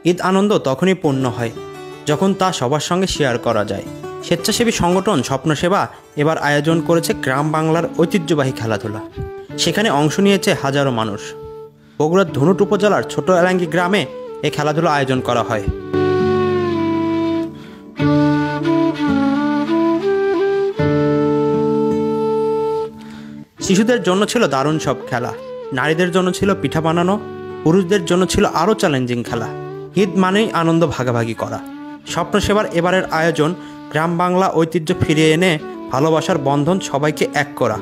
ঈদ আনন্দ তখনই পূর্ণ হয় যখন তা সবার সঙ্গে শেয়ার করা যায়। স্বেচ্ছাসেবী সংগঠন স্বপ্নসেবা এবার আয়োজন করেছে গ্রাম বাংলার ঐতিহ্যবাহী খেলাধুলা। সেখানে অংশ নিয়েছে হাজারো মানুষ। বগুড়ার ধুনট উপজেলার ছোট এলাঙ্গি গ্রামে এই খেলাধুলা আয়োজন করা হয়। শিশুদের জন্য ছিল দারুণ সব খেলা, নারীদের জন্য ছিল পিঠা বানানো, পুরুষদের জন্য ছিল আরও চ্যালেঞ্জিং খেলা। ঈদ মানেই আনন্দ ভাগাভাগি করা। স্বপ্নসেবার এবারের আয়োজন গ্রাম বাংলা ঐতিহ্য ফিরিয়ে এনে ভালোবাসার বন্ধন সবাইকে এক করা।